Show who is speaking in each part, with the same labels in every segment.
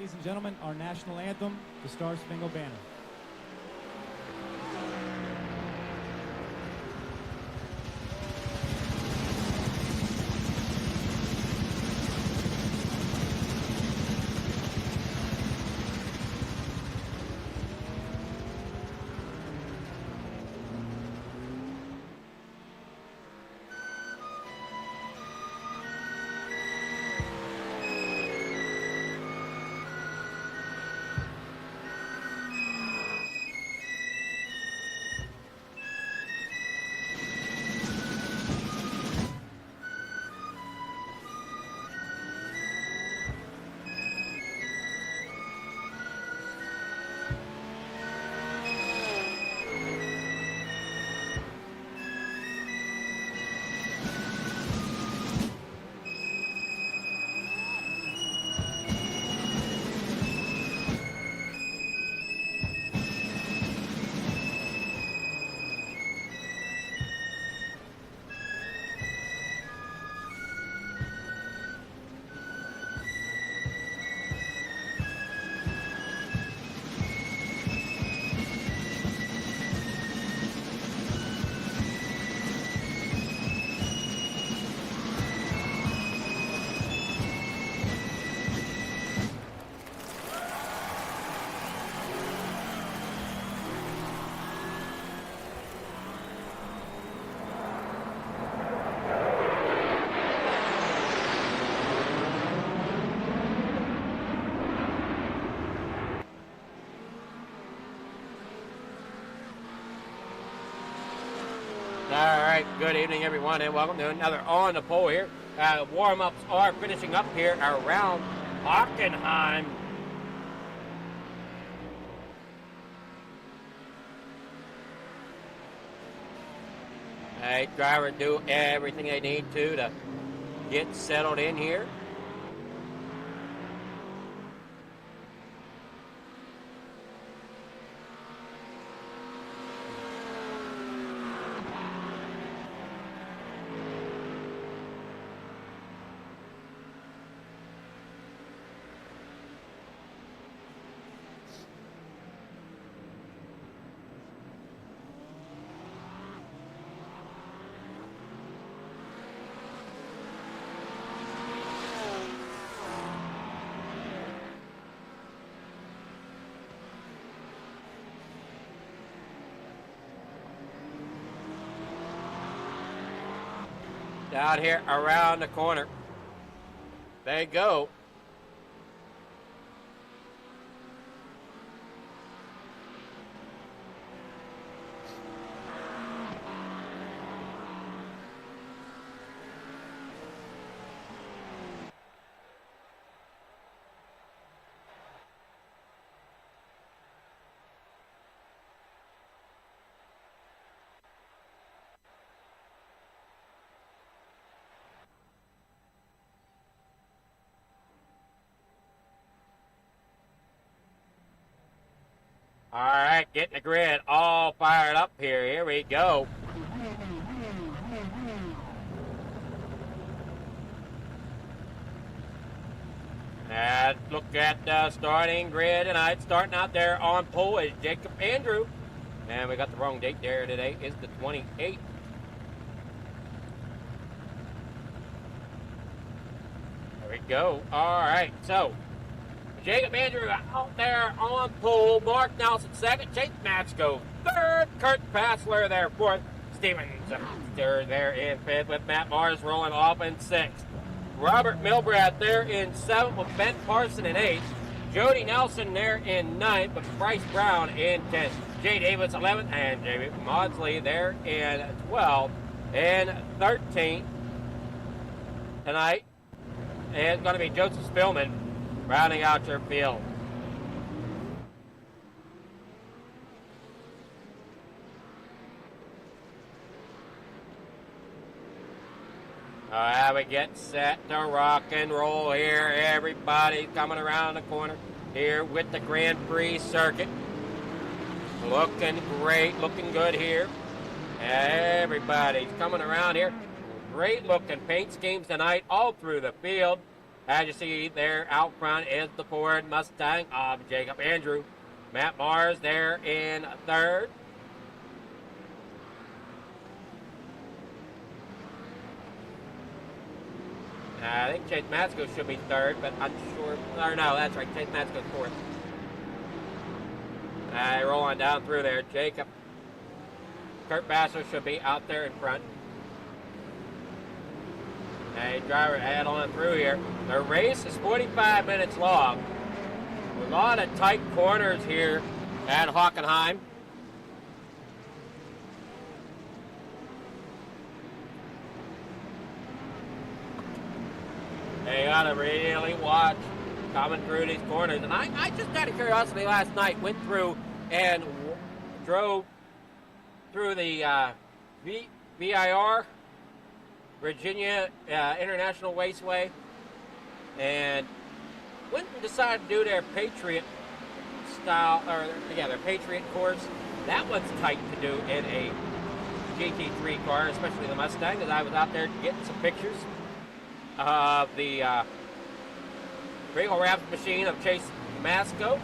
Speaker 1: Ladies and gentlemen, our national anthem, the Star Spangled Banner.
Speaker 2: All right, good evening, everyone, and welcome to another On the Pole here. Warm-ups are finishing up here around Hockenheim. Hey, drivers do everything they need to get settled in here. Down here around the corner. They go. All right, getting the grid all fired up here. Here we go. And look at the starting grid tonight. Starting out there on pole is Jacob Andrew. And we got the wrong date there. Today is the 28th. There we go. All right, so Jacob Andrew out there on pole. Mark Nelson second. Chase Matchko third. Kurt Passler there fourth. Stevens there in fifth with Matt Mars rolling off in sixth. Robert Milbrad there in seventh with Ben Parson in eighth. Jody Nelson there in 9th, but Bryce Brown in 10th. Jay Davis 11th, and Jamie Maudsley there in 12th. And 13th tonight is going to be Joseph Spillman rounding out your field. We get set to rock and roll here. Everybody's coming around the corner here with the Grand Prix circuit. Looking great, looking good here. Everybody's coming around here. Great looking paint schemes tonight all through the field. As you see there out front is the Ford Mustang of Jacob Andrew. Matt Mars there in 3rd. I think Chase Matsko should be 3rd, but I'm sure. Or no, that's right. Chase Matsko's 4th. Rolling down through there. Jacob. Kurt Basso should be out there in front. Driver head on through here. The race is 45 minutes long. A lot of tight corners here at Hockenheim. You gotta really watch coming through these corners. And I just out of curiosity last night went through and drove through the VIR, Virginia International Raceway, and went and decided to do their Patriot style, or their Patriot course. That one's tight to do in a GT3 car, especially the Mustang, because I was out there getting some pictures of the Regal Wrapz machine of Chase Matsko.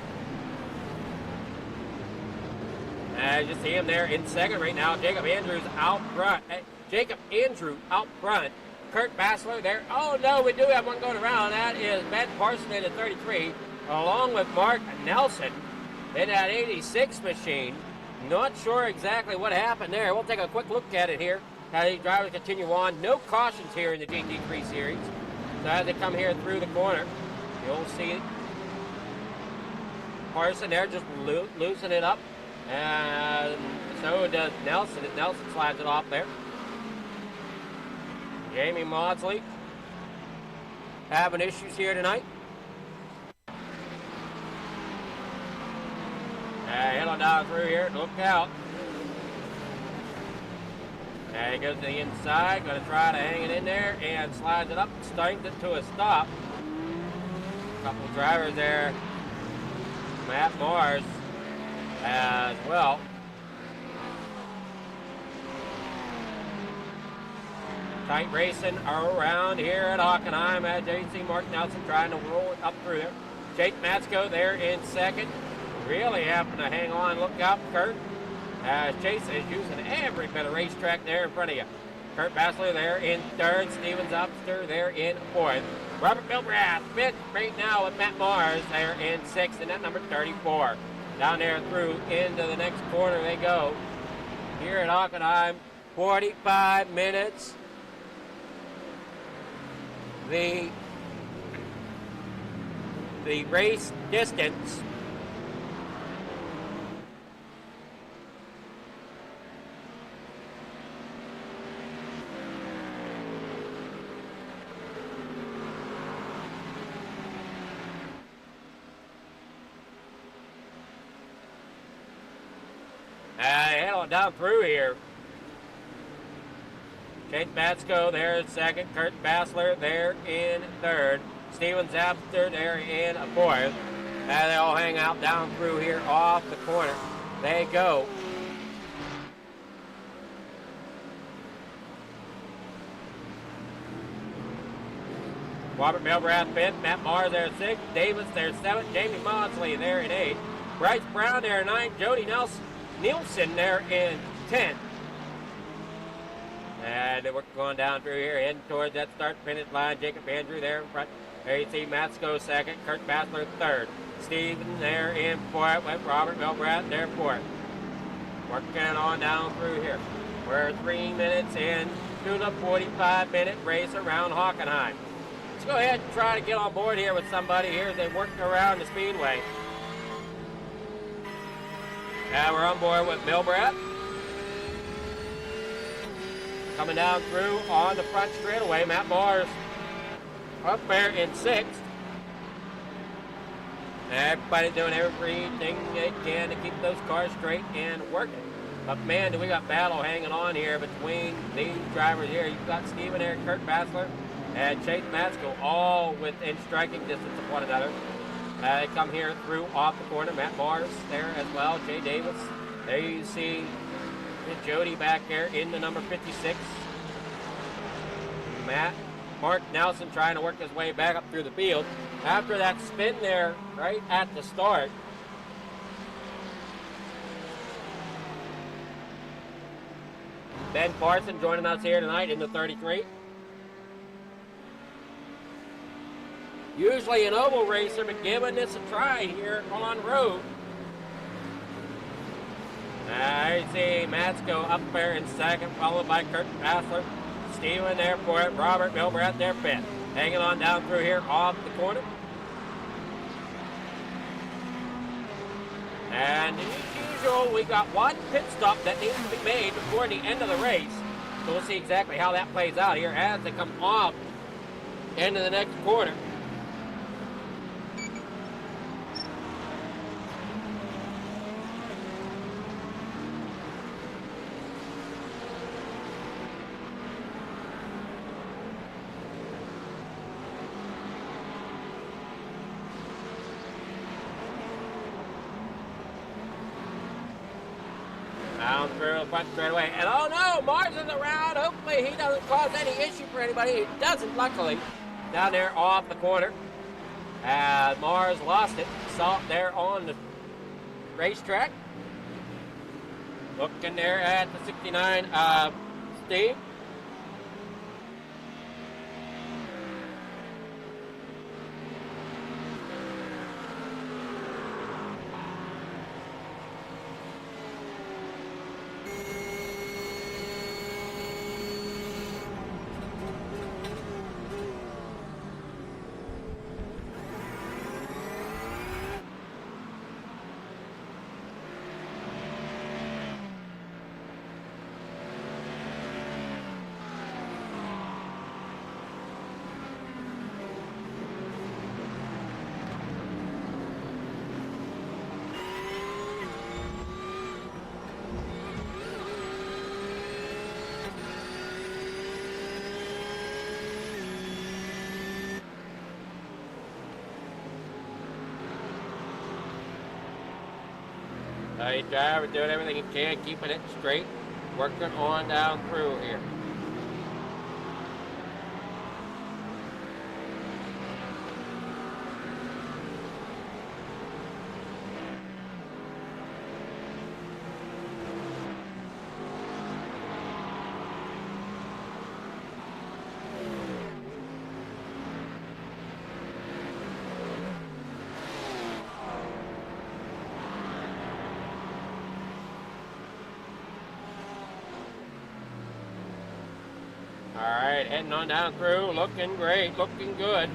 Speaker 2: As you see him there in 2nd right now. Jacob Andrews out front. Jacob Andrew out front. Kurt Bassler there. Oh no, we do have one going around. That is Ben Parson in the 33, along with Mark Nelson in that 86 machine. Not sure exactly what happened there. We'll take a quick look at it here. How these drivers continue on. No cautions here in the GT3 series. So as they come here through the corner, you'll see Parson there just loosen it up. And so does Nelson as Nelson slides it off there. Jamie Maudsley having issues here tonight. Head on down through here. Look out. He goes to the inside, going to try to hang it in there, and slides it up, stings it to a stop. A couple of drivers there. Matt Mars as well. Tight racing around here at Hockenheim as you see Mark Nelson trying to roll it up through there. Jake Matsko there in 2nd. Really having to hang on. Look out, Kurt. Chase is using every bit of racetrack there in front of you. Kurt Bassler there in 3rd. Steven Zobster there in 4th. Robert Milbrath 5th right now with Matt Mars there in 6th, and that number 34. Down there through into the next corner they go. Here at Hockenheim, 45 minutes. The race distance head on down through here. Chase Matsko there in 2nd. Kurt Bassler there in 3rd. Steven Zapster there in 4th. And they all hang out down through here off the corner. They go. Robert Milbrath 5th. Matt Mars there in 6th. Davis there in 7th. Jamie Maudsley there in 8th. Bryce Brown there in 9th. Jody Nielsen there in 10th. And we're going down through here, heading towards that start-finish line. Jacob Andrew there in front. There you see Matsko 2nd, Kurt Bassler 3rd. Steven there in 4th with Robert Milbrath there 4th. Working on down through here. We're 3 minutes in to the 45-minute race around Hockenheim. Let's go ahead and try to get on board here with somebody here that's working around the speedway. And we're on board with Bill Brett. Coming down through on the front straightaway. Matt Mars up there in 6th. Everybody doing everything they can to keep those cars straight and working. But man, do we got battle hanging on here between these drivers here. You've got Stephen Eric, Kurt Bassler, and Chase Matsko all within striking distance of one another. They come here through off the corner. Matt Mars there as well. Jay Davis. There you see Jody back there in the number 56. Mark Nelson trying to work his way back up through the field. After that spin there right at the start, Ben Parson joining us here tonight in the 33. Usually an oval racer, but giving this a try here on road. I see Matsko up there in 2nd, followed by Kurt Bassler. Steven there for it. Robert Milber at their 5th. Hanging on down through here off the corner. And as usual, we got one pit stop that needs to be made before the end of the race. So we'll see exactly how that plays out here as they come off into the next corner. Down through the front straightaway. And oh no, Mars is around. Hopefully he doesn't cause any issue for anybody. He doesn't, luckily. Down there off the corner. And Mars lost it. Saw it there on the racetrack. Looking there at the 69 Steve. Nice driver doing everything he can, keeping it straight, working on down through here. All right, heading on down through, looking great, looking good.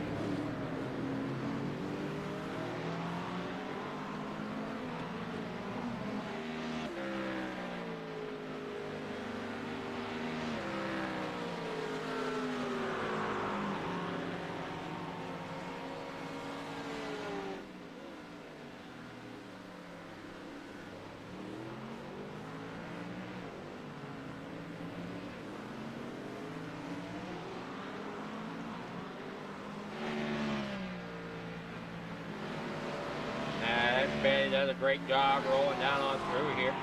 Speaker 2: Everybody does a great job rolling down on through here.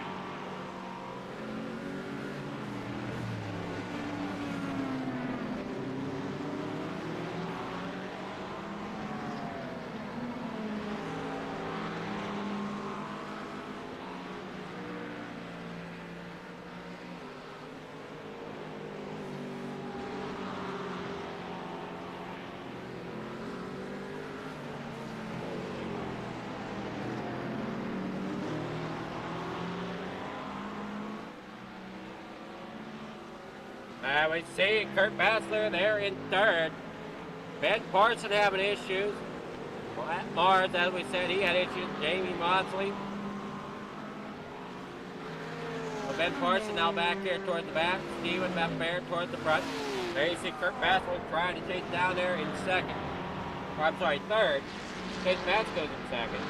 Speaker 2: We see Kurt Bassler there in 3rd. Ben Parson having issues. Matt Mars, as we said, he had issues. Jamie Maudsley. So Ben Parson now back here towards the back. Steven back there towards the front. There you see Kurt Bassel trying to chase down there in second. Or, I'm sorry, third. Chase Matz goes in second.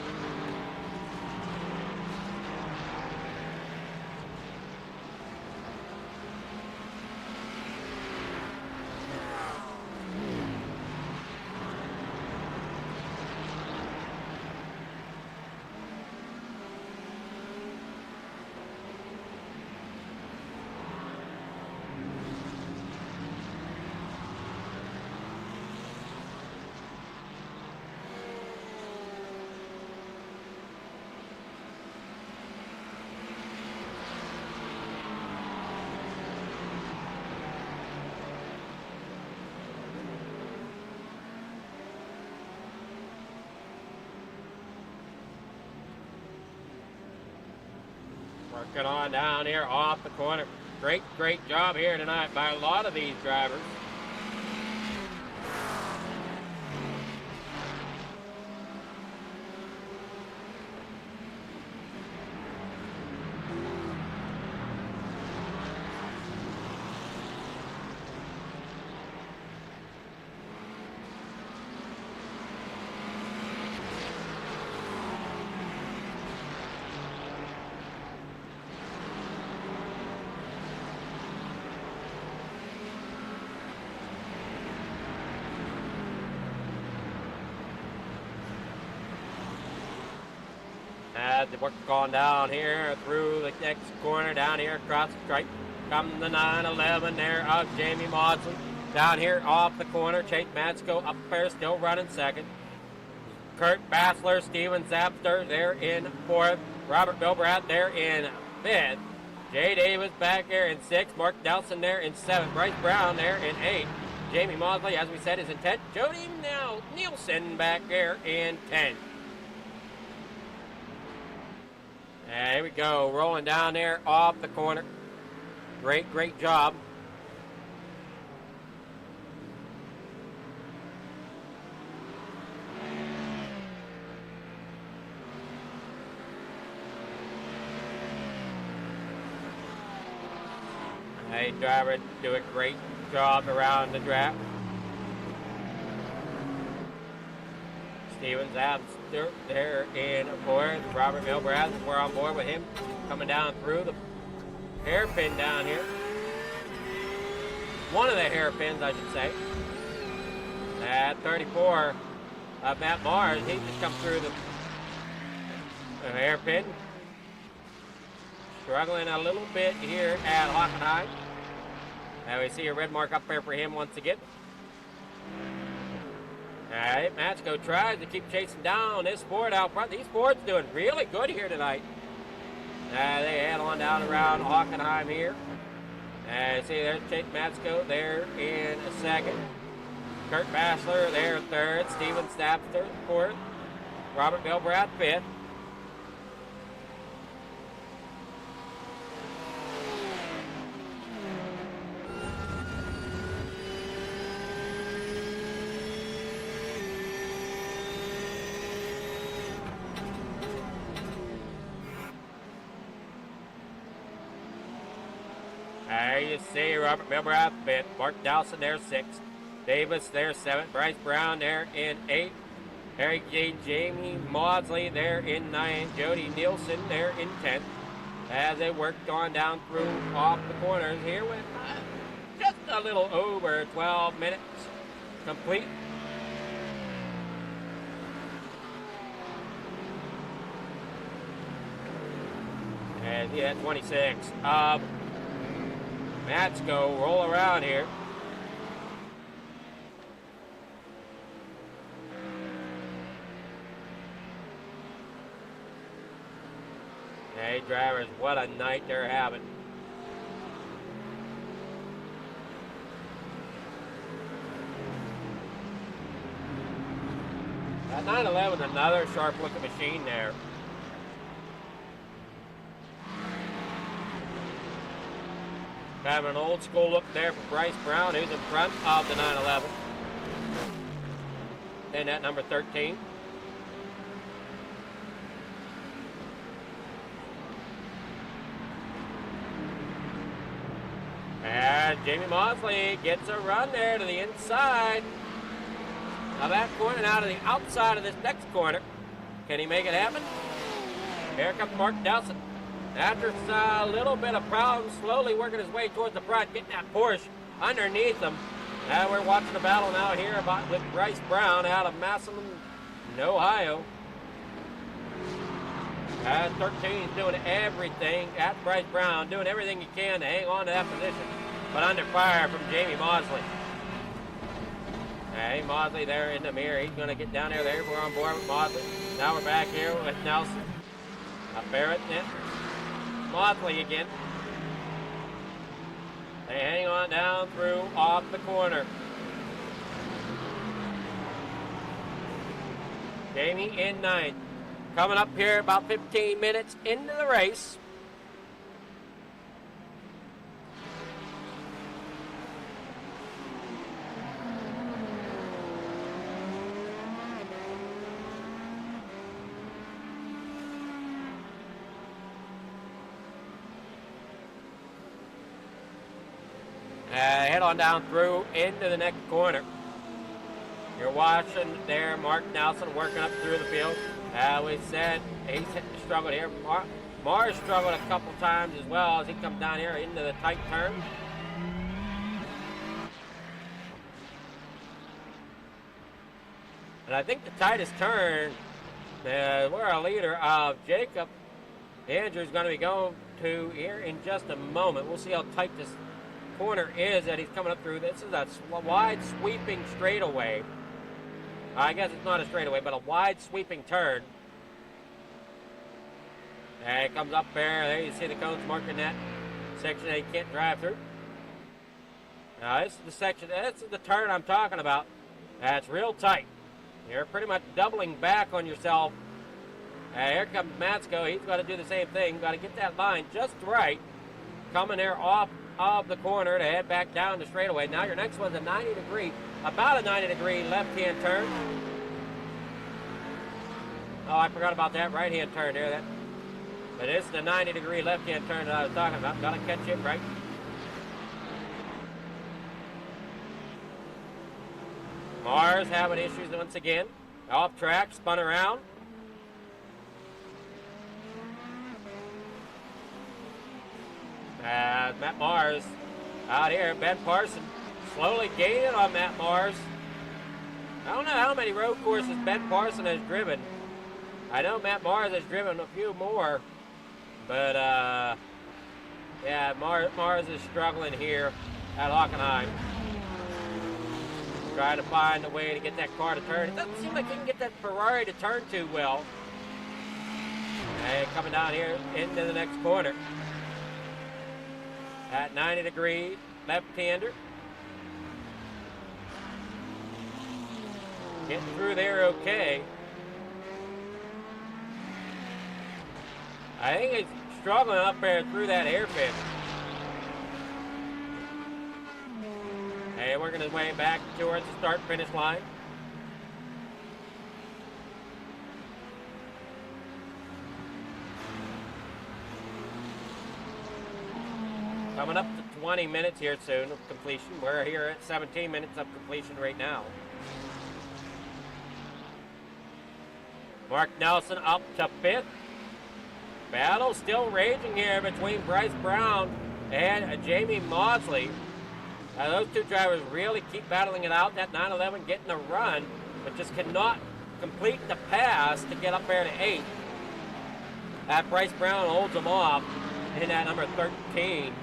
Speaker 2: Working on down here off the corner. Great job here tonight by a lot of these drivers. As they work on down here through the next corner, down here across the stripe, comes the 911 there of Jamie Maudsley. Down here off the corner, Chase Matsko up there still running second. Kurt Bassler, Steven Zapster there in fourth. Robert Bilbrat there in fifth. Jay Davis back there in sixth. Mark Nelson there in seventh. Bryce Brown there in eighth. Jamie Maudsley, as we said, is in 10th. Jody Nielsen back there in 10th. And here we go, rolling down there off the corner. Great job. Hey, driver, do a great job around the track. Stevens Abster there in fourth. Robert Milbrath, we're on board with him coming down through the hairpin down here. One of the hairpins, I should say. At 34, Matt Mars, he just come through the hairpin. Struggling a little bit here at Hockenheim. And we see a red mark up there for him once again. All right, Matsko tries to keep chasing down this Ford out front. These Fords doing really good here tonight. They head on down around Hockenheim here. And see there's Chase Matsko there in a second. Kurt Bassler there third. Steven Snapster fourth. Robert Bilbrath fifth. There you see Robert Milbrath fifth, Mark Dowson there sixth, Davis there seventh, Bryce Brown there in eighth, Harry J. Jamie Maudsley there in ninth, Jody Nielsen there in 10th. As they worked on down through off the corners here with just a little over 12 minutes complete. And yeah, 26. Matsko roll around here. Hey drivers, what a night they're having. That 911 is another sharp looking machine there. Having an old school look there for Bryce Brown, who's in front of the 911. in that number 13. And Jamie Maudsley gets a run there to the inside of that corner and out of the outside of this next corner. Can he make it happen? Here comes Mark Nelson. After a little bit of problems, slowly working his way towards the front, getting that Porsche underneath him. Now we're watching the battle now here with Bryce Brown out of Massillon, Ohio. 13 is doing everything at Bryce Brown, doing everything he can to hang on to that position, but under fire from Jamie Maudsley. Hey, Maudsley there in the mirror. He's going to get down there. There we're on board with Maudsley. Now we're back here with Nelson. Up there at net. Maudsley again. They hang on down through off the corner. Jamie in 9th. Coming up here about 15 minutes into the race. Head on down through into the next corner. You're watching there Mark Nelson working up through the field. We said he's struggled here. Mars struggled a couple times as well as he comes down here into the tight turn. And I think the tightest turn where our leader of Jacob Andrews is going to be going to here in just a moment. We'll see how tight this corner is that he's coming up through. This is a wide sweeping straightaway. I guess it's not a straightaway, but a wide sweeping turn. And it comes up there you see the cones marking that section that he can't drive through. Now this is the section, this is the turn I'm talking about. That's real tight. You're pretty much doubling back on yourself. Here comes Matsko. He's got to do the same thing. Got to get that line just right. Coming there off of the corner to head back down the straightaway. Now your next one's a 90 degree, about a 90 degree left-hand turn. Oh, I forgot about that right-hand turn there. But it's the 90 degree left-hand turn that I was talking about. Got to catch it right. Mars having issues once again. Off track, spun around. Matt Mars out here. Ben Parson slowly gaining on Matt Mars. I don't know how many road courses Ben Parson has driven. I know Matt Mars has driven a few more. But, yeah, Mars is struggling here at Hockenheim. Trying to find a way to get that car to turn. It doesn't seem like he can get that Ferrari to turn too well. And coming down here into the next corner. At 90 degree left-hander. Getting through there okay. I think he's struggling up there through that hairpin. Hey, working his way back towards the start-finish line. Coming up to 20 minutes here soon of completion. We're here at 17 minutes of completion right now. Mark Nelson up to 5th. Battle still raging here between Bryce Brown and Jamie Maudsley. Those two drivers really keep battling it out. That 911 getting a run, but just cannot complete the pass to get up there to 8th. That Bryce Brown holds them off in that number 13.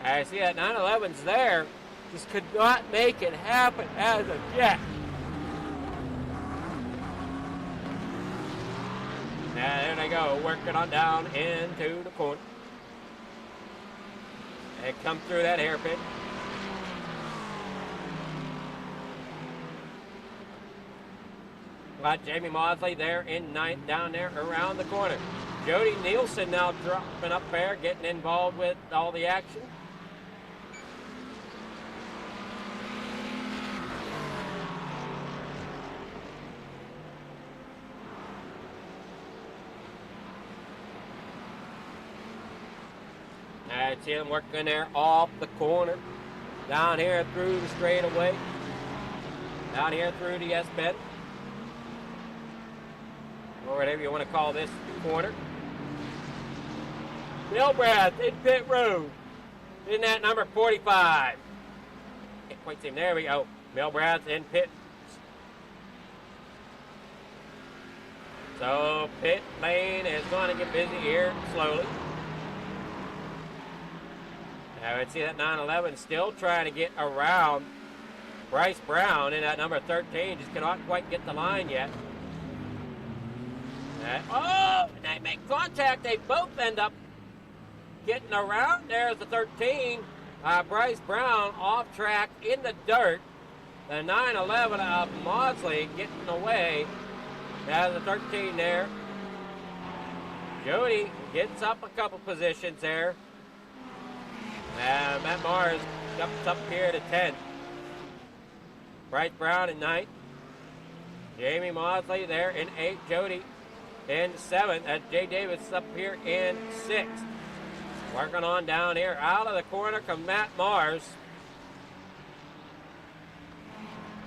Speaker 2: I see that 911's there. Just could not make it happen as of yet. And there they go, working on down into the corner. They come through that hairpin. Got Jamie Maudsley there in 9th, down there around the corner. Jody Nielsen now dropping up there, getting involved with all the action. I see him working there off the corner. Down here through the straightaway. Down here through the S-bend. Or whatever you want to call this corner. Regal Wrapz in pit road. In that number 45. Can't quite see him. There we go. Regal Wrapz in pit. So pit lane is going to get busy here slowly. I would see that 911 still trying to get around Bryce Brown in that number 13. Just cannot quite get the line yet. Oh, they make contact. They both end up getting around. There's the 13. Bryce Brown off track in the dirt. The 911 of Maudsley getting away. There's the 13 there. Jody gets up a couple positions there. Matt Mars jumps up here to 10. Bryce Brown in 9th. Jamie Maudsley there in 8th. Jody in 7th. Jay Davis up here in 6th. Working on down here. Out of the corner comes Matt Mars.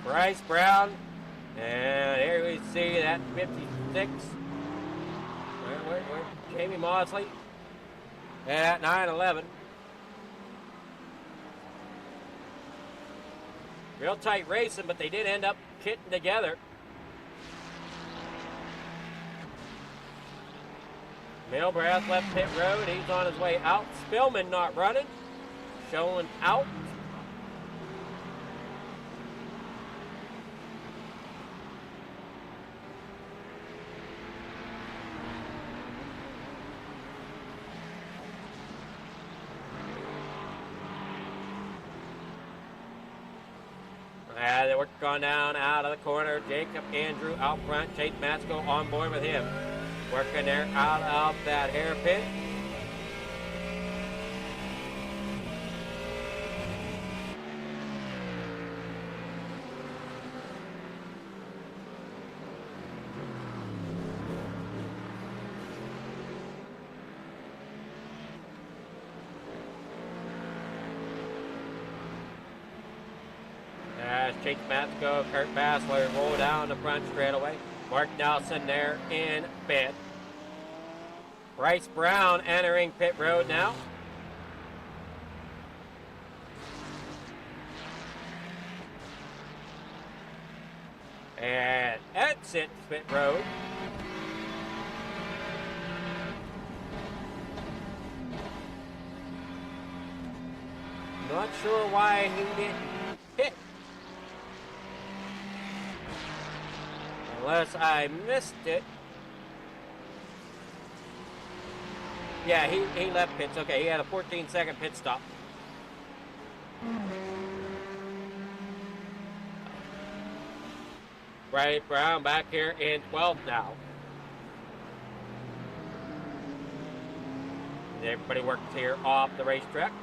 Speaker 2: Bryce Brown. And here we see that 56. Where? Jamie Maudsley. At 911. Real tight racing, but they did end up kitting together. Regal Wrapz left pit road. He's on his way out. Spillman not running. Showing out. They work on down out of the corner. Jacob Andrew out front. Chase Matsko on board with him. Working there out of that hairpin. Chase Matsko, Kurt Bassler roll down the front straightaway. Mark Nelson there in pit. Bryce Brown entering pit road now. And exit pit road. Not sure why he didn't pit. Unless I missed it. Yeah, he left pits. Okay, he had a 14-second pit stop. Bryce Brown back here in 12th now. Everybody works here off the racetrack.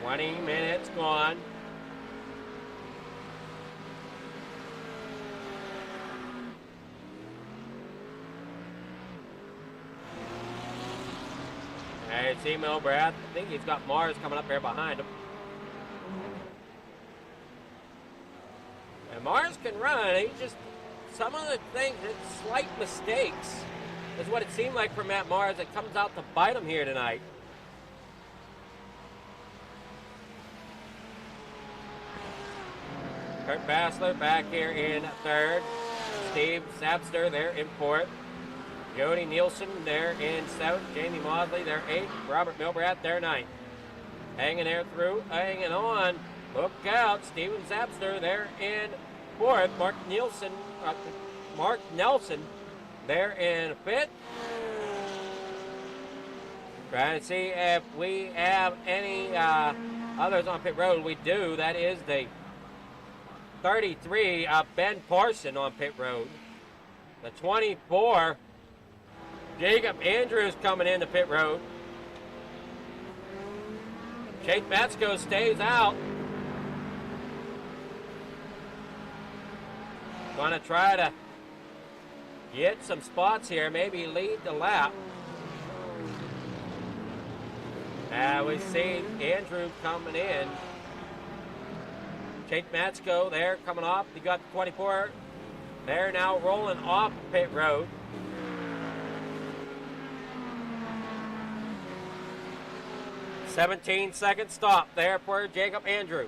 Speaker 2: 20 minutes gone. I see Regal Wrapz. I think he's got Mars coming up there behind him. And Mars can run. He just, some of the things, it's slight mistakes is what it seemed like for Matt Mars. It comes out to bite him here tonight. Kurt Bassler back here in 3rd. Steve Sapster there in 4th. Jody Nielsen there in 7th. Jamie Maudsley there 8th. Robert Regal Wrapz there 9th. Hanging there through, hanging on. Look out. Steven Zapster there in 4th. Mark Nelson there in 5th. Trying to see if we have any others on pit road. We do. That is the 33, Ben Parson on pit road. The 24, Jacob Andrews coming into pit road. Chase Matsko stays out. Gonna try to get some spots here, maybe lead the lap. We see Andrew coming in. Chase Matsko there coming off. You got the 24. They're now rolling off pit road. "17-second stop there for Jacob Andrew.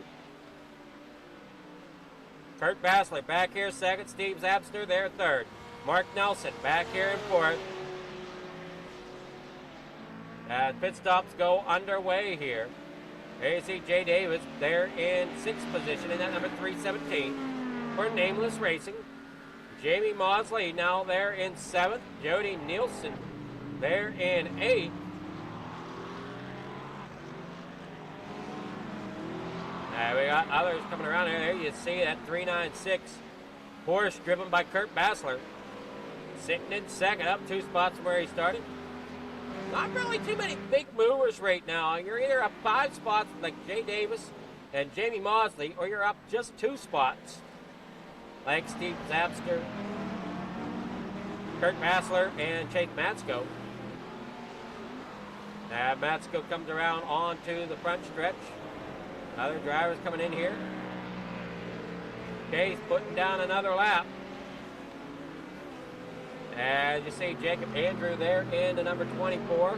Speaker 2: Kurt Bassler back here second. Steve Zabster there third. Mark Nelson back here in fourth. And pit stops go underway here. There you see Jay Davis there in sixth position in that number 317 for Nameless Racing. Jamie Mosley now there in seventh. Jody Nielsen there in eighth. We got others coming around here. There you see that 396 Porsche driven by Kurt Bassler. Sitting in second, up 2 spots from where he started. Not really too many big movers right now. You're either up 5 spots like Jay Davis and Jamie Mosley, or you're up just 2 spots like Steve Zabster, Kurt Bassler, and Chase Matsko. Matsko comes around onto the front stretch. Other drivers coming in here. Chase putting down another lap. As you see, Jacob Andrew there in the number 24.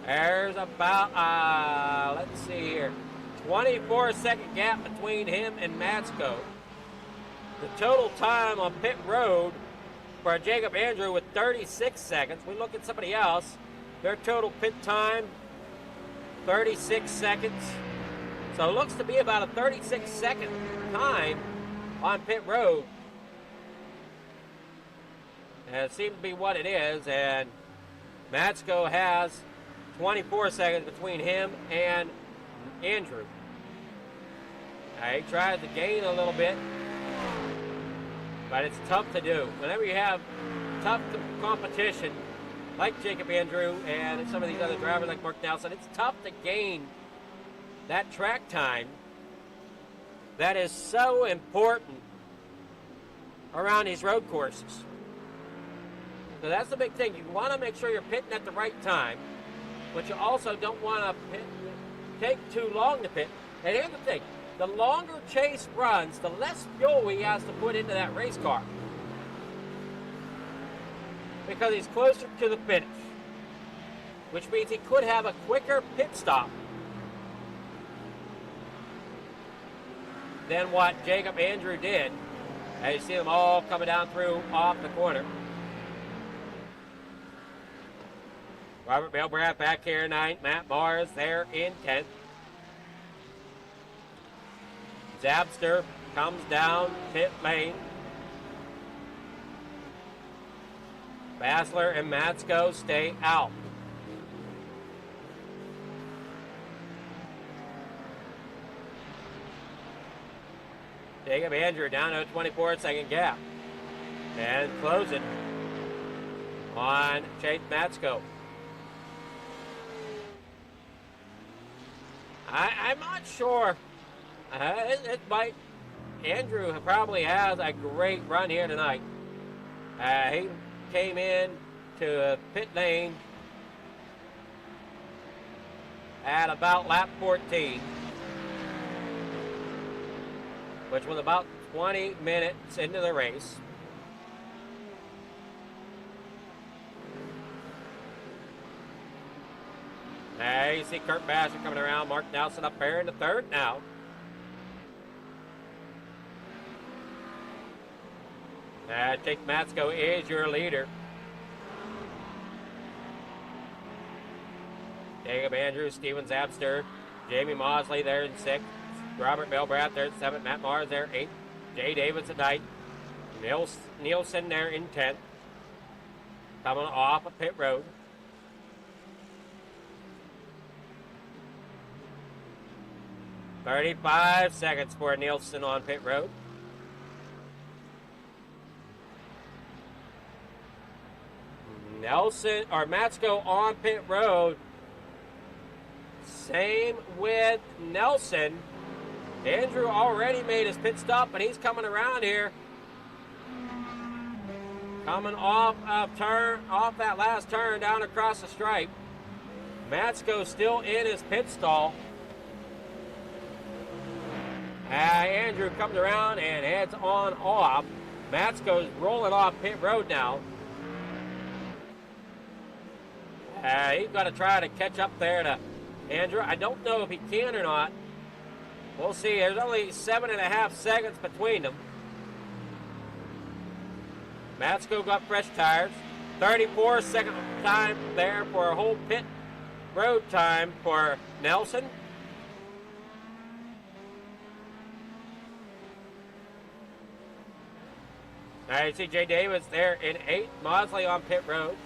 Speaker 2: There's about, let's see here, 24-second gap between him and Matsko. The total time on pit road for Jacob Andrew with 36 seconds. We look at somebody else. Their total pit time, 36 seconds. So it looks to be about a 36-second time on pit road. And it seems to be what it is. And Matsko has 24 seconds between him and Andrew. He tries to gain a little bit, but it's tough to do. Whenever you have tough competition, like Jacob Andrew and some of these other drivers like Mark Nelson, it's tough to gain that track time that is so important around these road courses. So that's the big thing. You want to make sure you're pitting at the right time, but you also don't want to take too long to pit. And here's the thing. The longer Chase runs, the less fuel he has to put into that race car, because he's closer to the finish, which means he could have a quicker pit stop than what Jacob Andrew did. As you see them all coming down through off the corner. Robert Belbrath back here in 9th. Matt Mars there in 10th. Zabster comes down pit lane. Bassler and Matsko stay out. Jacob Andrew down to a 24-second gap. And closing on Chase Matsko. I'm not sure. It might. Andrew probably has a great run here tonight. He came in to pit lane at about lap 14, which was about 20 minutes into the race. You see Kurt Bassler coming around. Mark Nelson up there in the third now. Jake Matsko is your leader. Jacob Andrews, Steven Zabster, Jamie Mosley there in 6th. Robert Belbrath there at 7th. Matt Mars there 8th. Jay Davis at 9th. Nielsen there in 10th. Coming off of pit road. "35 seconds for Nielsen on pit road. Matsko on pit road. Same with Nelson. Andrew already made his pit stop, but he's coming around here. Coming off that last turn down across the stripe. Matsko still in his pit stall. Andrew comes around and heads on off. Matsko's rolling off pit road now. He's got to try to catch up there to Andrew. I don't know if he can or not. We'll see. There's only 7.5 seconds between them. Matsko got fresh tires. 34-second time there for a whole pit road time for Nelson. All right, see Jay Davis there in 8th. Mosley on pit road.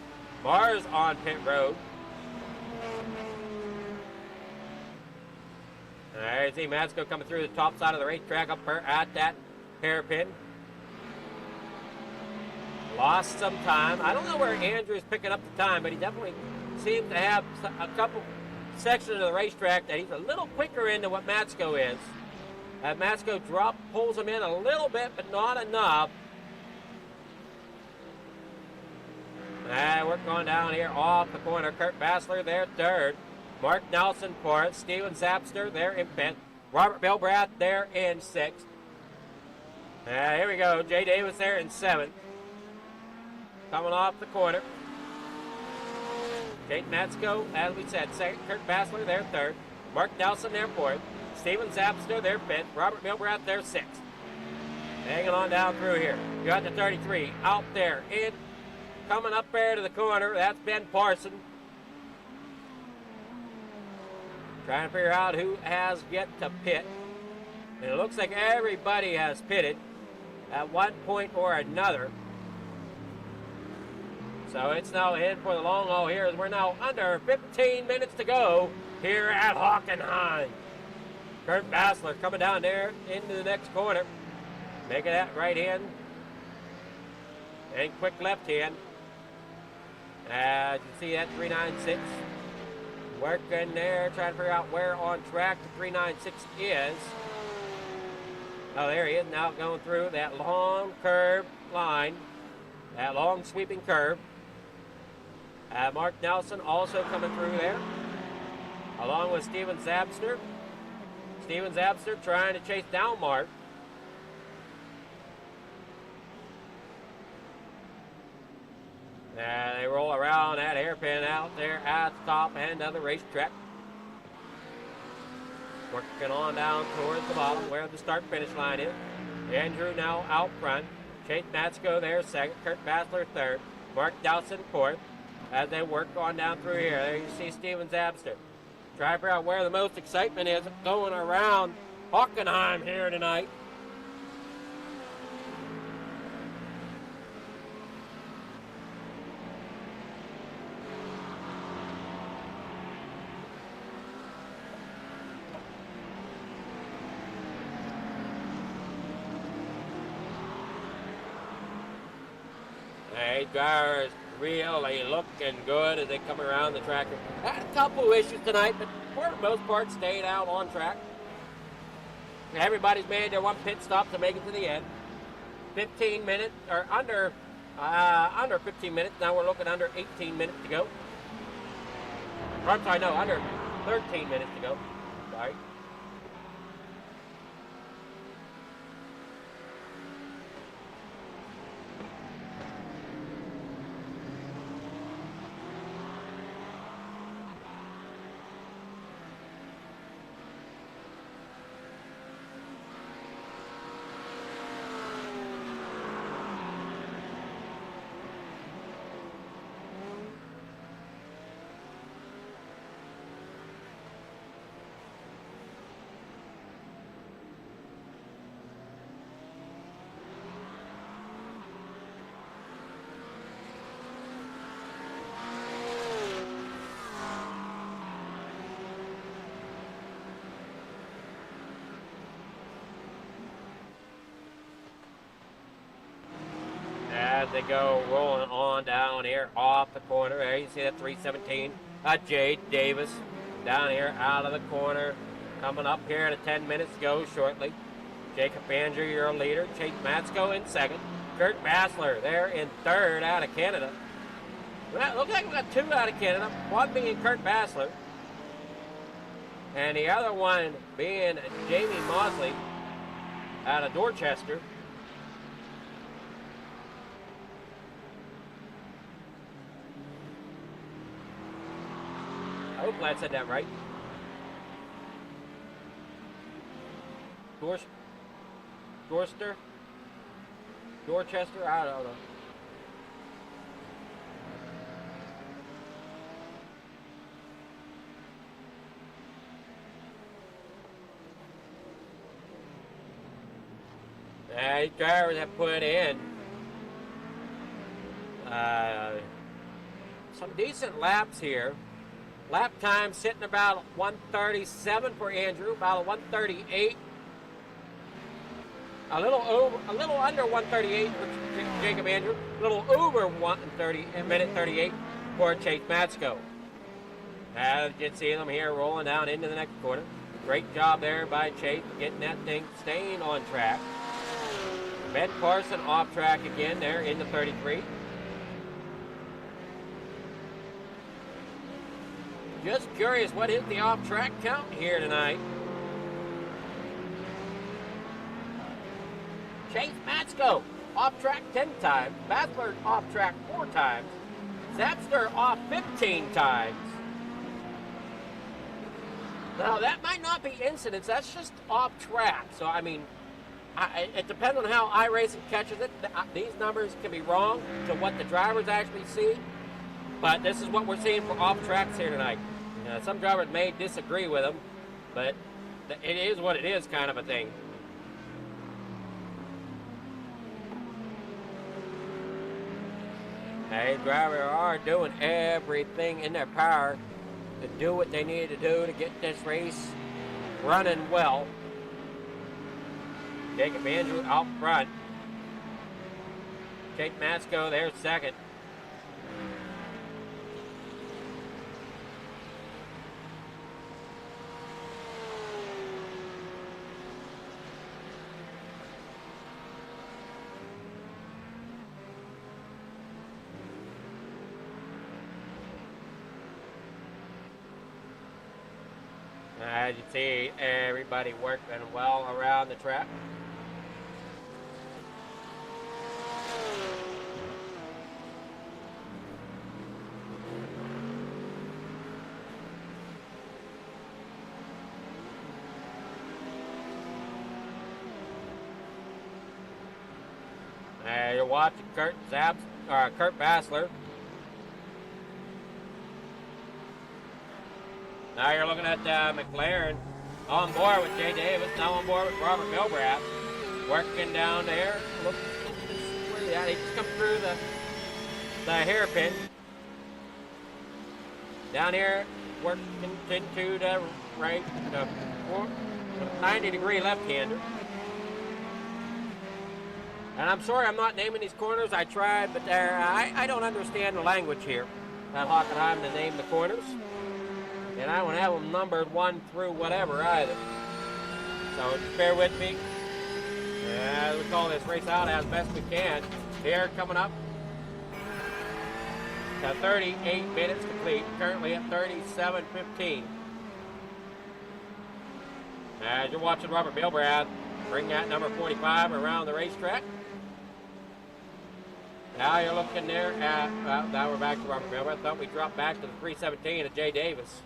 Speaker 2: Mars on pit road. All right, see Matsko coming through the top side of the racetrack up at that hairpin. Lost some time. I don't know where Andrew's picking up the time, but he definitely seems to have a couple sections of the racetrack that he's a little quicker into what Matsko is. Matsko pulls him in a little bit, but not enough. We're going down here off the corner. Kurt Bassler there, 3rd. Mark Nelson 4th. Steven Zapster there in 5th. Robert Bilbrath there in 6th. Here we go. Jay Davis there in 7th. Coming off the corner. Jake Matsko, as we said, 2nd. Kurt Bassler there, 3rd. Mark Nelson there, 4th. Steven Zapster there, 5th. Robert Bilbrath there, 6th. Hanging on down through here. You got the 33 out there in. Coming up there to the corner, that's Ben Parson. Trying to figure out who has yet to pit. And it looks like everybody has pitted at one point or another. So it's now in for the long haul here as we're now under 15 minutes to go here at Hockenheim. Kurt Bassler coming down there into the next corner. Making that right hand and quick left hand. As you see that 396 working there, trying to figure out where on track the 396 is. Oh, there he is now going through that long curved line, that long sweeping curve. Mark Nelson also coming through there, along with Steven Zapster. Steven Zapster trying to chase down Mark. They roll around that hairpin out there at the top end of the racetrack. Working on down towards the bottom where the start-finish line is. Andrew now out front. Chase Matsko there 2nd. Kurt Bassler 3rd. Mark Dowson 4th. As they work on down through here. There you see Steven Zapster. Try to figure out where the most excitement is going around Hockenheim here tonight. Drivers really looking good as they come around the track. Had a couple issues tonight, but for the most part stayed out on track. Everybody's made their one pit stop to make it to the end. 15 minutes, or under 15 minutes. Now we're looking under 18 minutes to go. Or, I'm sorry, no, under 13 minutes to go. Sorry. As they go rolling on down here off the corner. There you see that 317. Jay Davis down here out of the corner. Coming up here to 10 minutes to go shortly. Jacob Andrew, your leader. Chase Matsko in 2nd. Kurt Bassler there in third out of Canada. Well, looks like we got 2 out of Canada, one being Kurt Bassler, and the other one being Jamie Mosley out of Dorchester. I hope I said that right. Dorchester, I don't know. These drivers have put in some decent laps here. Lap time sitting about 1:37 for Andrew, about 1:38. A little under 1:38 for Jacob Andrew. A little over 1:38 for Chase Matsko. As you can see them here rolling down into the next corner. Great job there by Chase getting that thing staying on track. Ben Parson off track again there in the 33. Just curious, what is the off track count here tonight? Chase Matsko off track 10 times. Bassler off track 4 times. Zapster off 15 times. Now that might not be incidents, that's just off track. So I mean, it depends on how iRacing catches it. These numbers can be wrong to what the drivers actually see, but this is what we're seeing for off tracks here tonight. Some drivers may disagree with them, but it is what it is, kind of a thing. Hey, drivers are doing everything in their power to do what they need to do to get this race running well. Jacob Andrew out front. Jake Matsko there second. As you see, everybody working well around the track. You're watching Kurt Bassler. Now you're looking at McLaren on board with Jay Davis, now on board with Robert Wrapz, working down there. Look, yeah, he just come through the hairpin. Down here, working into the right, the 90-degree left-hander. And I'm sorry I'm not naming these corners. I tried, but I don't understand the language here at Hockenheim to name the corners. And I don't have them numbered 1 through whatever either. So just bear with me. Yeah, we call this race out as best we can. Here coming up to 38 minutes complete. Currently at 37:15. As you're watching Robert Wrapz bring that number 45 around the racetrack. Now you're looking there at, well, now we're back to Robert Wrapz. I thought we dropped back to the 317 of Jay Davis.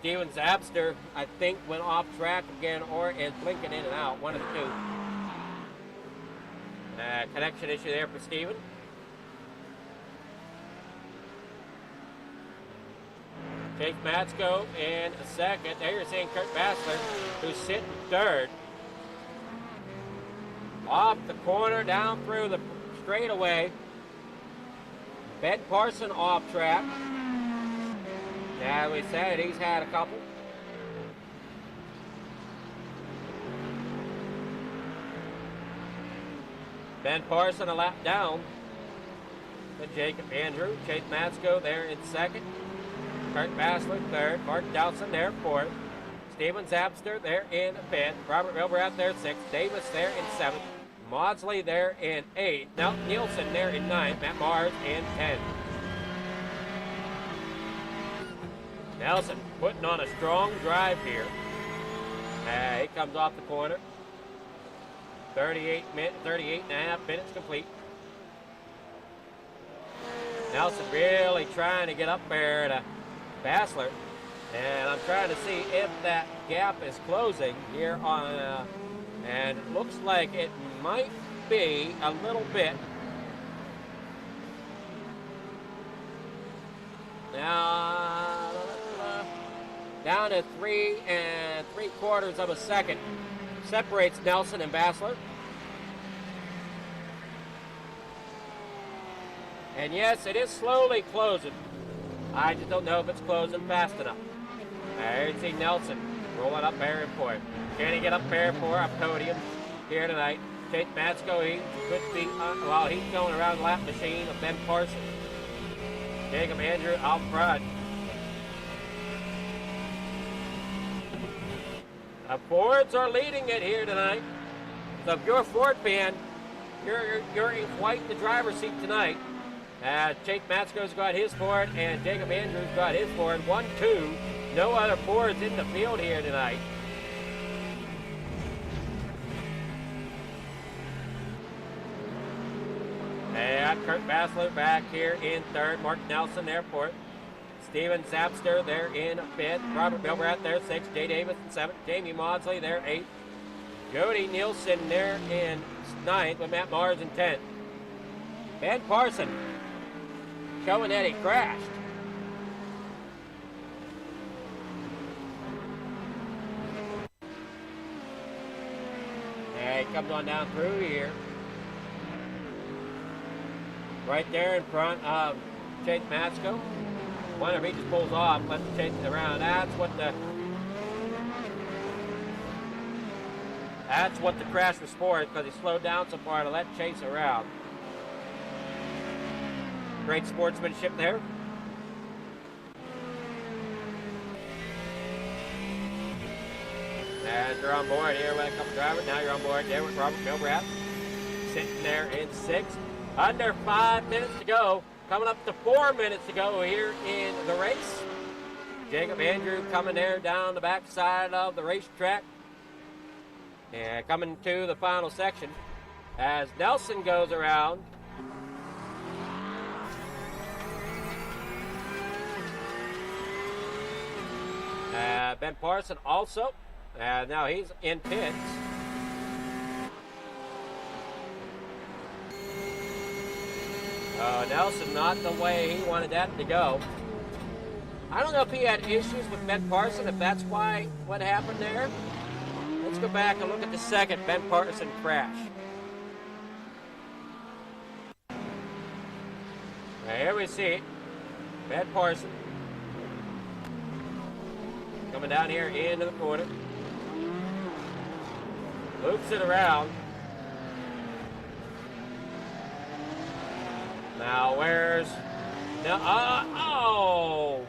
Speaker 2: Steven Zapster, I think, went off track again or is blinking in and out, one of the two. Connection issue there for Steven. Chase Matsko in second. There you're seeing Kurt Bassler, who's sitting third. Off the corner, down through the straightaway. Ben Parson off track. As we said, he's had a couple. Ben Parson a lap down. But Jacob Andrew, Chase Matsko there in second. Kurt Bassler third. Mark Dowson there fourth. Steven Zapster there in fifth. Robert Wrapz there sixth. Davis there in seventh. Maudsley there in 8th. Now Nielsen there in 9th. Matt Mars in 10th. Nelson putting on a strong drive here. He comes off the corner. 38 and a half minutes complete. Nelson really trying to get up there to Bassler. And I'm trying to see if that gap is closing here on, and it looks like it might be a little bit. Now, down to 3 3/4 of a second. Separates Nelson and Bassler. And yes, it is slowly closing. I just don't know if it's closing fast enough. There you see Nelson rolling up there for it. Can he get up there for a podium here tonight? Chase Matsko, he could be, while he's going around the lap machine of Ben Parson. Jacob Andrew out front. The Fords are leading it here tonight. So if you're a Ford fan, you're in quite the driver's seat tonight. Chase Matsko's got his Ford, and Jacob Andrews got his Ford. 1-2. No other Fords in the field here tonight. And Kurt Bassler back here in 3rd. Mark Nelson there 4th. Steven Zapster there in 5th. Robert Bilbrat there 6th. Jay Davis in 7th. Jamie Maudsley there 8th. Jody Nielsen there in 9th with Matt Mars in 10th. Ben Parson showing that he crashed. And he comes on down through here. Right there in front of Chase Matsko. Wonder if he just pulls off, lets him chase it around. That's what the crash was for, because he slowed down so far to let Chase around. Great sportsmanship there. And you're on board here with a couple drivers. Now you're on board there with Robert Bilbrat. Sitting there in 6th. Under 5 minutes to go. Coming up to 4 minutes to go here in the race. Jacob Andrew coming there down the backside of the racetrack. And coming to the final section as Nelson goes around. Ben Parson also. Now he's in pits. Nelson not the way he wanted that to go. I don't know if he had issues with Ben Parson, if that's what happened there. Let's go back and look at the second Ben Parson crash. Now here we see it. Ben Parson coming down here into the corner. Loops it around. Now where's... oh!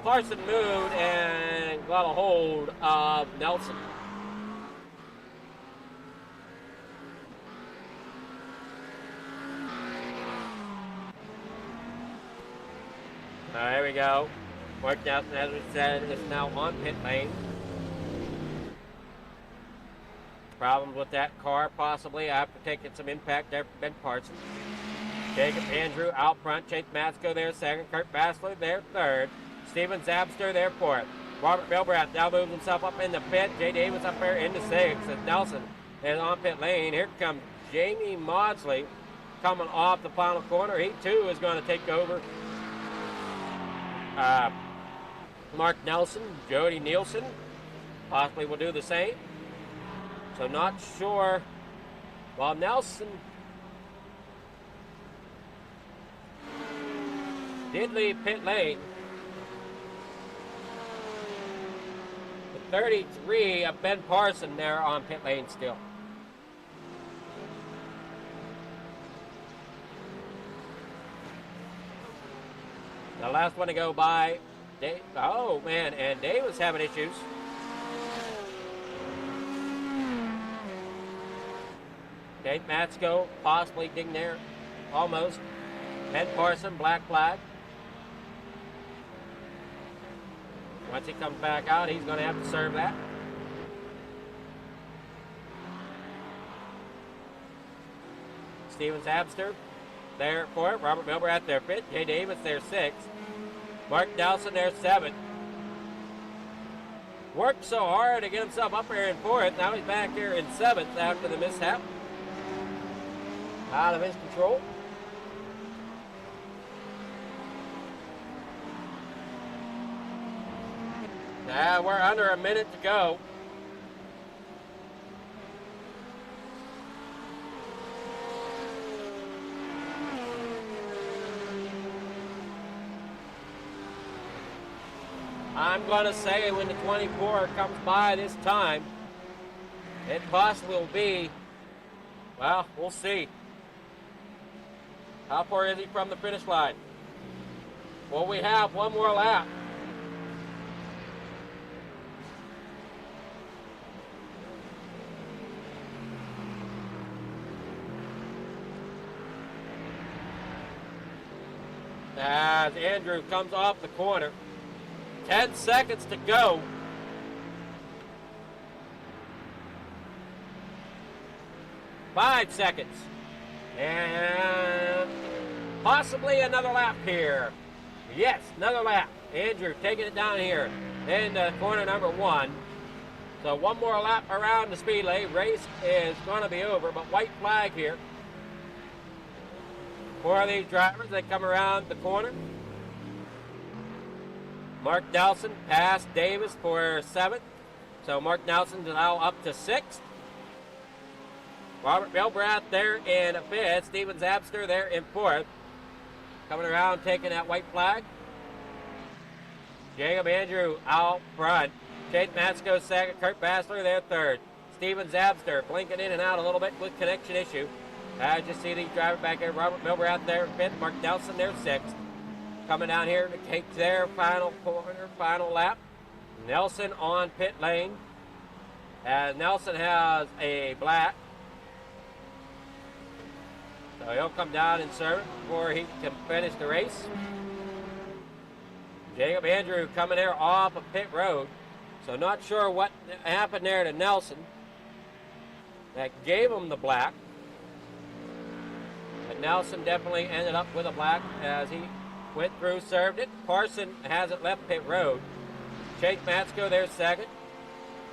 Speaker 2: Parson moved and got a hold of Nelson. There we go. Mark Nelson, as we said, is now on pit lane. Problems with that car, possibly, after taking some impact there from Ben Parson. Jacob Andrew out front. Chase Matsko there 2nd. Kurt Bassler there 3rd. Steven Zabster there 4th. Robert Bilbrat now moves himself up in the pit. Jay Davis up there into 6th. As Nelson is on pit lane. Here comes Jamie Maudsley coming off the final corner. He too is going to take over Mark Nelson. Jody Nielsen possibly will do the same. So not sure. While Nelson did leave pit lane. The 33 of Ben Parson there on pit lane still. The last one to go by. Oh man, and Dave was having issues. Okay, Matsko possibly ding there. Almost. Ben Parson, black flag. Once he comes back out, he's going to have to serve that. Steven Zabster there for it. Robert Milbrath there 5th. Jay Davis there 6th. Mark Nelson there 7th. Worked so hard to get himself up here in 4th. Now he's back here in 7th after the mishap. Out of his control. Now we're under a minute to go. I'm going to say when the 24 comes by this time, it possibly will be, well, we'll see. How far is he from the finish line? Well, we have one more lap. As Andrew comes off the corner. 10 seconds to go. Five seconds. And possibly another lap here. Yes, another lap. Andrew taking it down here in corner number 1. So one more lap around the speedway. Race is going to be over, but white flag here for these drivers. They come around the corner. Mark Nelson passed Davis for 7th. So Mark Nelson's now up to 6th. Robert Milbrath there in 5th. Steven Zabster there in 4th. Coming around taking that white flag. Jacob Andrew out front. Chase Matsko 2nd. Kurt Bassler there 3rd. Steven Zabster blinking in and out a little bit with connection issue. I just see these drivers back there. Robert Milbrath there in 5th. Mark Nelson there 6th. Coming down here to take their final corner, final lap. Nelson on pit lane. As Nelson has a black. So he'll come down and serve it before he can finish the race. Jacob Andrew coming there off of pit road. So not sure what happened there to Nelson. That gave him the black. But Nelson definitely ended up with a black as he went through, served it. Parson hasn't left pit road. Chase Matsko there 2nd.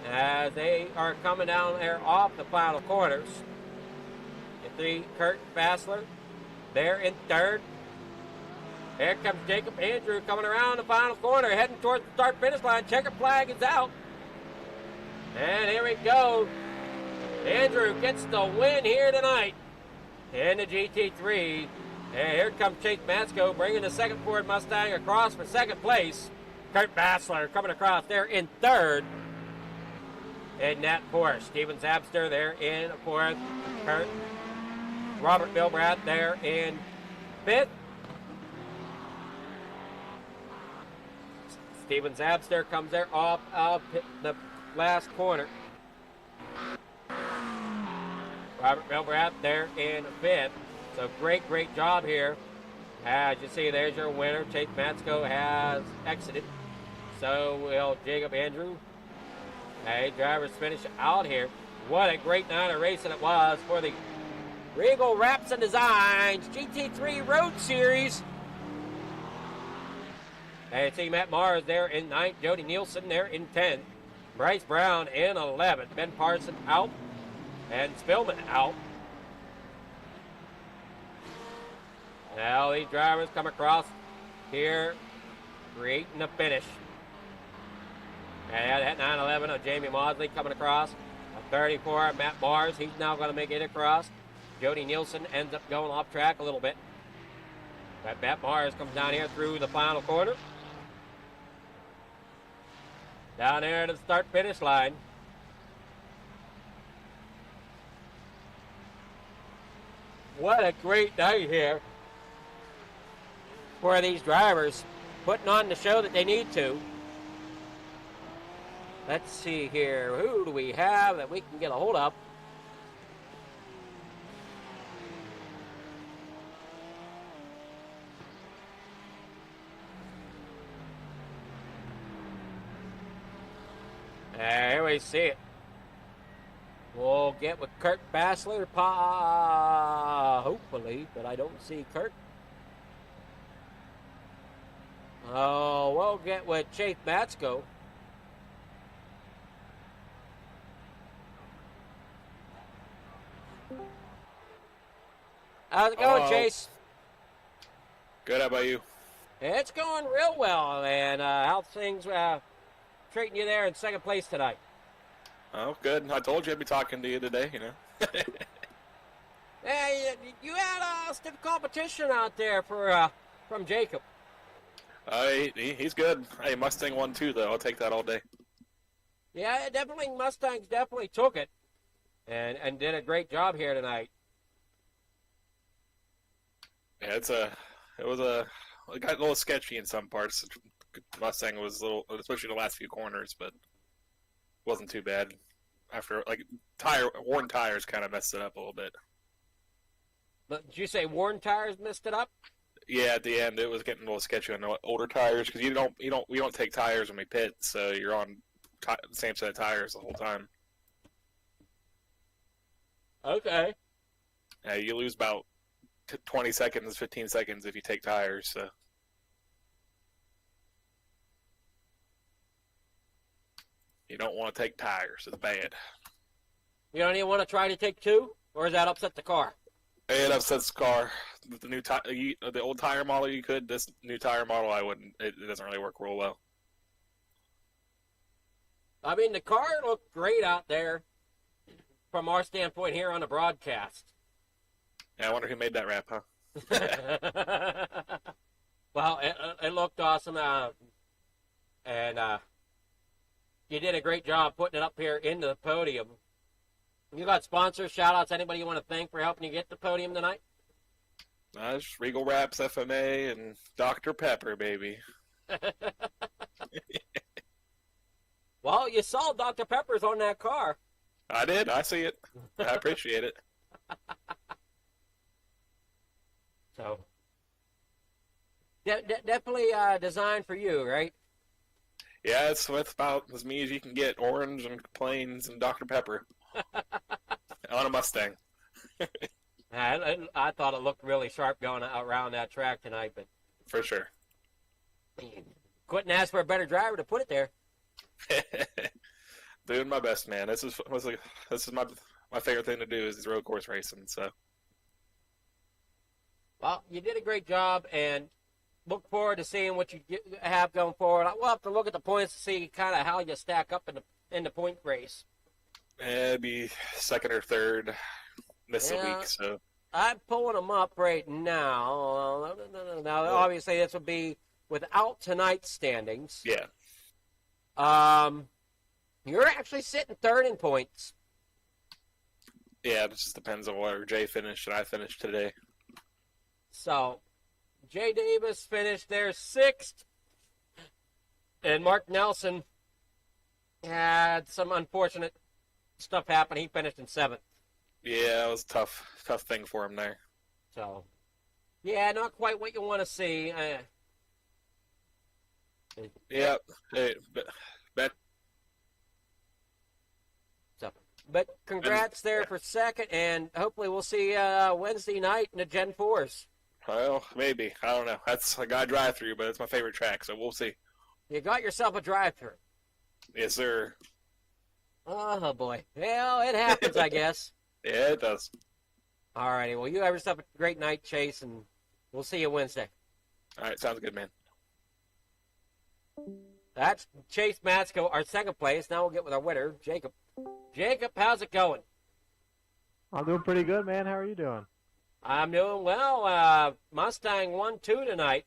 Speaker 2: As they are coming down there off the final corners. Kurt Bassler there in 3rd. Here comes Jacob Andrew coming around the final corner, heading towards the start finish line. Checkered flag is out. And here we go. Andrew gets the win here tonight in the GT3. And here comes Chase Matsko bringing the 2nd Ford Mustang across for 2nd place. Kurt Bassler coming across there in 3rd. In that 4th. Steven Zabster there in 4th. Kurt. Robert Milbrath there in 5th. Steven Zabster comes there off of the last corner. Robert Milbrath there in 5th. So great job here. As you see, there's your winner. Chase Matsko has exited. So will Jacob Andrew. Hey, drivers finish out here. What a great night of racing it was for the Regal Wrapz and Designs GT3 Road Series. Hey, see Matt Mars there in 9th. Jody Nielsen there in 10th. Bryce Brown in 11th. Ben Parson out. And Spillman out. Now these drivers come across here, creating a finish. And that 911 of Jamie Mosley coming across. A 34, Matt Mars, he's now going to make it across. Jody Nielsen ends up going off track a little bit. But Matt Mars comes down here through the final corner. Down there to the start-finish line. What a great night here for these drivers, putting on the show that they need to. Let's see here. Who do we have that we can get a hold of? there we see it. We'll get with Kurt Bassler, hopefully, but I don't see Kurt. Oh, we'll get with Chase Matsko. How's it going, Chase?
Speaker 3: Good, how about you?
Speaker 2: It's going real well, and how's things treating you there in second place tonight?
Speaker 3: Oh, good. I told you I'd be talking to you today, you know.
Speaker 2: Hey, you had a stiff competition out there for from Jacob.
Speaker 3: He's good. Hey, Mustang won too, though. I'll take that all day.
Speaker 2: Yeah, definitely Mustangs definitely took it, and did a great job here tonight.
Speaker 3: Yeah, it got a little sketchy in some parts. Mustang was a little, especially the last few corners, but wasn't too bad. After worn tires kind of messed it up a little bit.
Speaker 2: But did you say worn tires messed it up?
Speaker 3: Yeah, at the end it was getting a little sketchy on the older tires because we don't take tires when we pit, so you're on the same set of tires the whole time.
Speaker 2: Okay.
Speaker 3: Yeah, you lose about 20 seconds, 15 seconds if you take tires. So. You don't want to take tires. It's bad.
Speaker 2: You don't even want to try to take two? Or does that upset the car?
Speaker 3: It upsets the car. The old tire model you could. This new tire model I wouldn't. It doesn't really work real well.
Speaker 2: I mean, the car looked great out there from our standpoint here on the broadcast.
Speaker 3: Yeah, I wonder who made that wrap, huh?
Speaker 2: Well, it looked awesome. And you did a great job putting it up here into the podium. You got sponsors, shout-outs, anybody you want to thank for helping you get the podium tonight?
Speaker 3: Just Regal Wrapz, FMA, and Dr. Pepper, baby.
Speaker 2: Well, you saw Dr. Pepper's on that car.
Speaker 3: I did. I see it. I appreciate it.
Speaker 2: So, definitely designed for you, right?
Speaker 3: Yeah, it's about as me as you can get. Orange and plains and Dr. Pepper. On a Mustang.
Speaker 2: I thought it looked really sharp going around that track tonight, but
Speaker 3: For sure.
Speaker 2: Couldn't ask for a better driver to put it there.
Speaker 3: Doing my best, man. This is my favorite thing to do is road course racing. So.
Speaker 2: Well, you did a great job, and look forward to seeing what you have going forward. We'll have to look at the points to see kind of how you stack up in the point race.
Speaker 3: It'd be second or third. Miss a week, so.
Speaker 2: I'm pulling them up right now. Now, obviously, this would be without tonight's standings.
Speaker 3: Yeah.
Speaker 2: You're actually sitting third in points.
Speaker 3: Yeah, it just depends on where Jay finished and I finished today.
Speaker 2: So, Jay Davis finished there sixth, and Mark Nelson had some unfortunate stuff happen. He finished in seventh.
Speaker 3: Yeah, it was a tough thing for him there.
Speaker 2: So, yeah, not quite what you want to see.
Speaker 3: Yeah,
Speaker 2: but congrats there for second, and hopefully we'll see Wednesday night in the Gen 4s.
Speaker 3: Well, maybe. I don't know. That's a guy drive-through, but it's my favorite track, so we'll see.
Speaker 2: You got yourself a drive-through.
Speaker 3: Yes, sir.
Speaker 2: Oh, boy. Well, it happens, I guess.
Speaker 3: Yeah, it does.
Speaker 2: All righty. Well, you have yourself a great night, Chase, and we'll see you Wednesday.
Speaker 3: All right, sounds good, man.
Speaker 2: That's Chase Matsko, our second place. Now we'll get with our winner, Jacob. Jacob, how's it going?
Speaker 4: I'm doing pretty good, man. How are you doing?
Speaker 2: I'm doing well. Mustang won 2 tonight.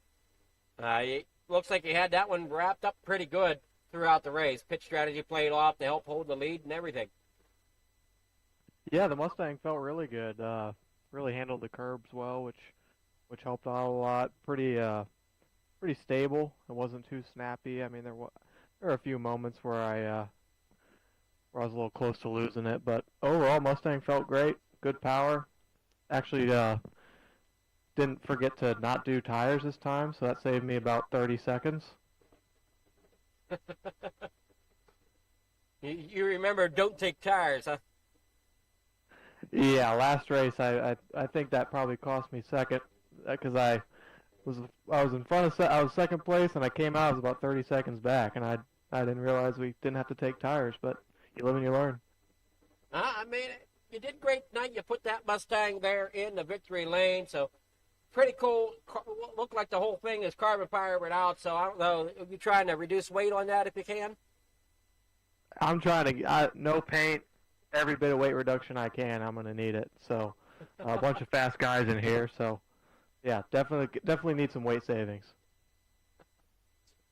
Speaker 2: It looks like you had that one wrapped up pretty good throughout the race. Pitch strategy played off to help hold the lead and everything.
Speaker 4: Yeah, the Mustang felt really good. Really handled the curbs well, which helped out a lot. Pretty stable. It wasn't too snappy. I mean, there were a few moments where I was a little close to losing it, but overall, Mustang felt great. Good power. Actually, didn't forget to not do tires this time, so that saved me about 30 seconds.
Speaker 2: You remember don't take tires, huh?
Speaker 4: Yeah, last race I think that probably cost me second because I was in front of I was second place and I came out I was about 30 seconds back and I didn't realize we didn't have to take tires, but you live and you learn.
Speaker 2: I mean, you did great tonight. You put that Mustang there in the victory lane, so pretty cool. Looked like the whole thing is carbon fibered out, so I don't know. Are you trying to reduce weight on that if you can?
Speaker 4: I'm trying to no paint, every bit of weight reduction I can. I'm going to need it. So a bunch of fast guys in here, so yeah, definitely need some weight savings.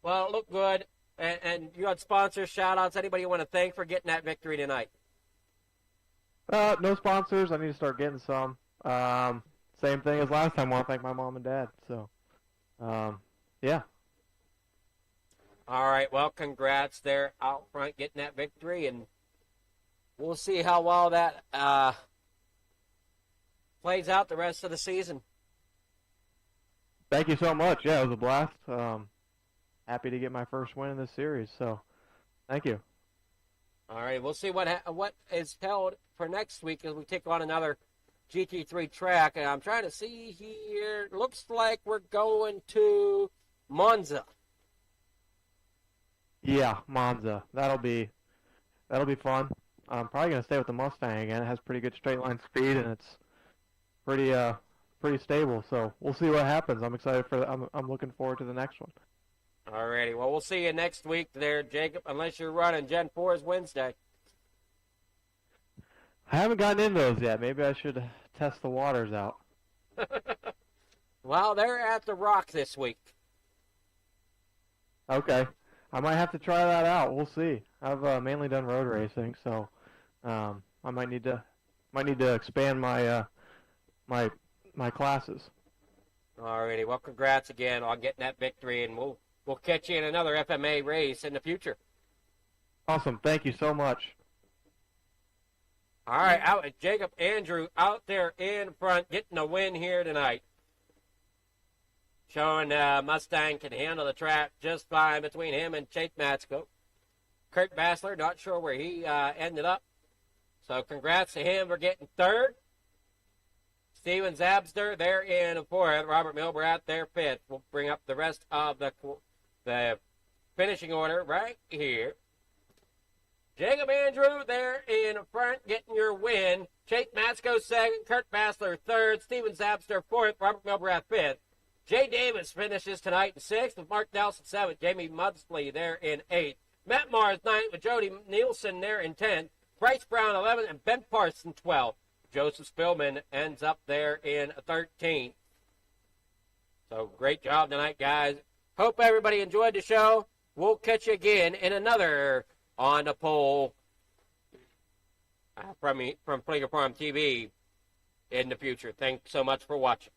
Speaker 2: Well, it looked good. And you had sponsors, shout-outs, anybody you want to thank for getting that victory tonight?
Speaker 4: No sponsors. I need to start getting some. Same thing as last time. I want to thank my mom and dad. So, yeah.
Speaker 2: All right, well, congrats there out front getting that victory, and we'll see how well that plays out the rest of the season.
Speaker 4: Thank you so much. Yeah, it was a blast. Happy to get my first win in this series, so thank you.
Speaker 2: All right, we'll see what is held for next week as we take on another GT3 track. And I'm trying to see here. Looks like we're going to Monza.
Speaker 4: Yeah, Monza. That'll be fun. I'm probably gonna stay with the Mustang again. It has pretty good straight line speed and it's pretty stable. So we'll see what happens. I'm excited for. I'm looking forward to the next one.
Speaker 2: All righty. Well, we'll see you next week there, Jacob, unless you're running Gen 4's Wednesday.
Speaker 4: I haven't gotten into those yet. Maybe I should test the waters out.
Speaker 2: Well, they're at the Rock this week.
Speaker 4: Okay. I might have to try that out. We'll see. I've mainly done road racing, so I might need to expand my my classes.
Speaker 2: All righty. Well, congrats again on getting that victory, and we'll catch you in another FMA race in the future.
Speaker 4: Awesome. Thank you so much.
Speaker 2: All right, Jacob Andrew out there in front getting a win here tonight. Showing Mustang can handle the track just fine between him and Chase Matsko. Kurt Bassler, not sure where he ended up. So congrats to him for getting third. Steven Zabster there in fourth. Robert Milbrat there fifth. We'll bring up the rest of the finishing order right here. Jacob Andrew there in front getting your win. Chase Matsko second. Kurt Bassler third. Steven Zabster fourth. Robert Milbrat fifth. Jay Davis finishes tonight in sixth with Mark Nelson seventh. Jamie Mudsley there in eighth. Matt Mars ninth with Jody Nielsen there in 10th. Bryce Brown 11th and Ben Parson 12th. Joseph Spillman ends up there in 13th. So great job tonight, guys. Hope everybody enjoyed the show. We'll catch you again in another On the Pole from Flinger Farm TV in the future. Thanks so much for watching.